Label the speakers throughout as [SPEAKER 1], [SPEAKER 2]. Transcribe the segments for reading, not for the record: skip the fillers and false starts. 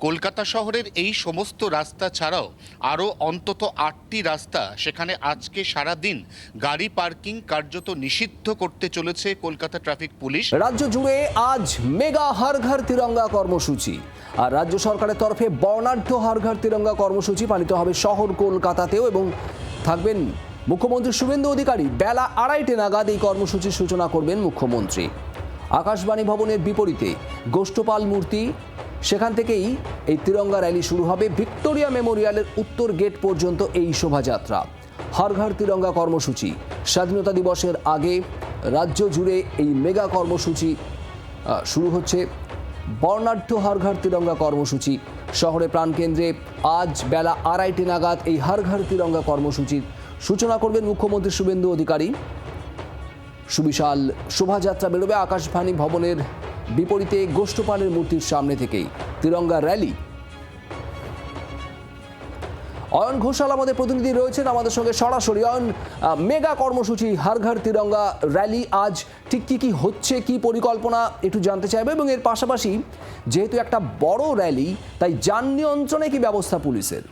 [SPEAKER 1] কলকাতা শহরের এই সমস্ত রাস্তা ছাড়াও আরও অন্তত 8টি রাস্তা সেখানে আজকে সারাদিন গাড়ি পার্কিং কার্যত নিষিদ্ধ করতে চলেছে কলকাতা ট্রাফিক পুলিশ।
[SPEAKER 2] রাজ্য জুড়ে আজ মেগা হর ঘর তিরঙ্গা কর্মসূচি, আর রাজ্য সরকারের তরফে বর্ণাঢ্য হর ঘর তিরঙ্গা কর্মসূচি পালিত হবে শহর কলকাতাতেও, এবং থাকবেন মুখ্যমন্ত্রী শুভেন্দু অধিকারী। বেলা 2:30 নাগাদ এই কর্মসূচির সূচনা করবেন মুখ্যমন্ত্রী। আকাশবাণী ভবনের বিপরীতে গোষ্ঠপাল মূর্তি, সেখান থেকেই এই তিরঙ্গা র্যালি শুরু হবে। ভিক্টোরিয়া মেমোরিয়ালের উত্তর গেট পর্যন্ত এই শোভাযাত্রা। হর ঘর তিরঙ্গা কর্মসূচি, স্বাধীনতা দিবসের আগে রাজ্য জুড়ে এই মেগা কর্মসূচি শুরু হচ্ছে। বর্ণাঢ্য হর ঘর তিরঙ্গা কর্মসূচি শহরে প্রাণকেন্দ্রে আজ বেলা 2:30 নাগাদ এই হর ঘর তিরঙ্গা কর্মসূচির সূচনা করবেন মুখ্যমন্ত্রী শুভেন্দু অধিকারী। সুবিশাল শোভাযাত্রা বেরোবে আকাশবাণী ভবনের বিপরীতে গোষ্ঠপালের মূর্তির সামনে থেকেই তিরঙ্গা র্যালি। অয়ন ঘোষাল আমাদের প্রতিনিধি রয়েছেন আমাদের সঙ্গে সরাসরি। অয়ন, মেগা কর্মসূচি হর ঘর তিরঙ্গা র্যালি আজ ঠিক কি হচ্ছে, কি পরিকল্পনা একটু জানতে চাইবে, এবং এর পাশাপাশি যেহেতু একটা বড় র্যালি তাই যান নিয়ন্ত্রণে কি ব্যবস্থা পুলিশের?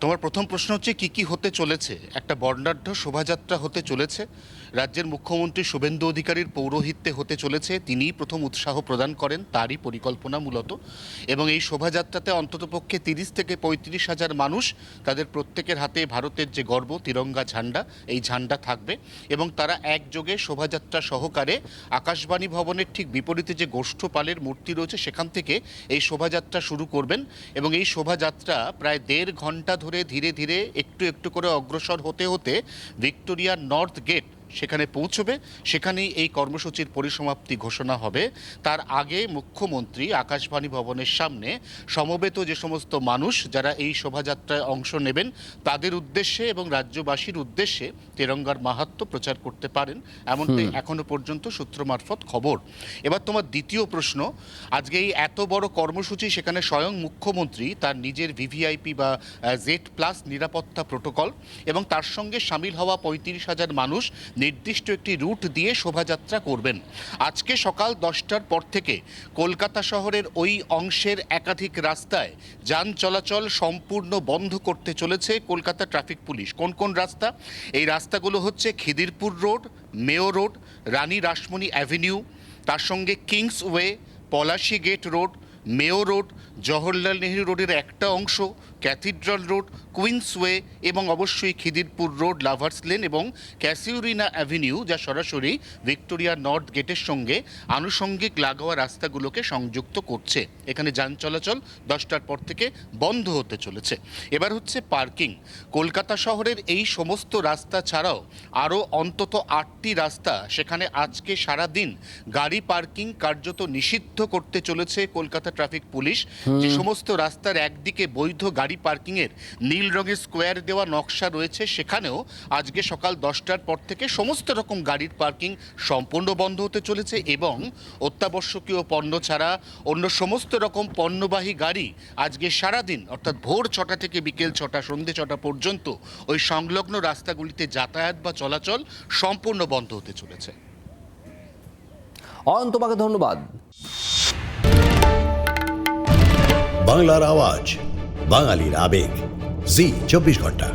[SPEAKER 1] তোমার প্রথম প্রশ্ন হচ্ছে কি হতে চলেছে। একটা বর্ণাঢ্য শোভাযাত্রা হতে চলেছে, রাজ্যের মুখ্যমন্ত্রী শুভেন্দু অধিকারীর পৌরোহিত্যে হতে চলেছে। তিনিই প্রথম উৎসাহ প্রদান করেন, তারই পরিকল্পনা মূলত। এবং এই শোভাযাত্রাতে অন্ততপক্ষে 30 থেকে 35 হাজার মানুষ, তাদের প্রত্যেকের হাতে ভারতের যে গর্ব তিরঙ্গা ঝান্ডা, এই ঝান্ডা থাকবে এবং তারা একযোগে শোভাযাত্রা সহকারে আকাশবাণী ভবনের ঠিক বিপরীতে যে গোষ্ঠপালের মূর্তি রয়েছে সেখান থেকে এই শোভাযাত্রা শুরু করবেন। এবং এই শোভাযাত্রা প্রায় 1.5 ঘন্টা ধরে ধীরে ধীরে একটু একটু করে অগ্রসর হতে হতে ভিক্টোরিয়া নর্থ গেট সেখানে পৌঁছবে। সেখানেই এই কর্মসূচির পরিসমাপ্তি ঘোষণা হবে। তার আগে মুখ্যমন্ত্রী আকাশবাণী ভবনের সামনে সমবেত যে সমস্ত মানুষ যারা এই শোভাযাত্রায় অংশ নেবেন তাদের উদ্দেশ্যে এবং রাজ্যবাসীর উদ্দেশ্যে তিরঙ্গার মাহাত্ম্য প্রচার করতে পারেন, এমনটাই এখনো পর্যন্ত সূত্র মারফত খবর। এবার তোমার দ্বিতীয় প্রশ্ন, আজকে এই এত বড় কর্মসূচি, সেখানে স্বয়ং মুখ্যমন্ত্রী তার নিজের ভিভিআইপি বা Z+ নিরাপত্তা প্রোটোকল এবং তার সঙ্গে সামিল হওয়া 35 হাজার মানুষ নির্দিষ্ট একটি রুট দিয়ে শোভাযাত্রা করবেন। আজকে সকাল 10টার পর থেকে কলকাতা শহরের ওই অংশের একাধিক রাস্তায় যান চলাচল সম্পূর্ণ বন্ধ করতে চলেছে কলকাতা ট্রাফিক পুলিশ। কোন কোন রাস্তা? এই রাস্তাগুলো হচ্ছে Khidirpur road, Mayo road, Rani Rasmoni avenue, তার সঙ্গে Kingsway, Palashi gate road, Mayo road, Jawaharlal Nehru রোডের একটা অংশ, ক্যাথিড্রাল রোড, কুইন্সওয়ে এবং অবশ্যই খিদিরপুর রোড, লাভার্স লেন এবং ক্যাসিউরিনা অ্যাভিনিউ, যা সরাসরি ভিক্টোরিয়া নর্থ গেটের সঙ্গে আনুষঙ্গিক লাগোয়া রাস্তাগুলোকে সংযুক্ত করছে। এখানে যান চলাচল 10টার পর থেকে বন্ধ হতে চলেছে। এবার হচ্ছে পার্কিং। কলকাতা শহরের এই সমস্ত রাস্তা ছাড়াও আরও অন্তত 8টি রাস্তা সেখানে আজকে সারাদিন গাড়ি পার্কিং কার্যত নিষিদ্ধ করতে চলেছে কলকাতা ট্রাফিক পুলিশ। যে সমস্ত রাস্তার একদিকে বৈধ গাড়ি পার্কিংয়ের নীল রঙের স্কোয়ার দেওয়া নকশা রয়েছে, সেখানেও আজকে সকাল 10টার পর থেকে সমস্ত রকম গাড়ির পার্কিং সম্পূর্ণ বন্ধ হতে চলেছে এবং অত্যাবশ্যকীয় পণ্য ছাড়া অন্য সমস্ত রকম পণ্যবাহী গাড়ি আজকে সারাদিন অর্থাৎ ভোর 6টা থেকে বিকেল 6টা, সন্ধ্যে 6টা পর্যন্ত ওই সংলগ্ন রাস্তাগুলিতে যাতায়াত বা চলাচল সম্পূর্ণ বন্ধ হতে চলেছে।
[SPEAKER 2] অয়ন, তোমাকে ধন্যবাদ।
[SPEAKER 3] বাংলার আওয়াজ, বাঙালির আবেগ, জি 24 ঘন্টা।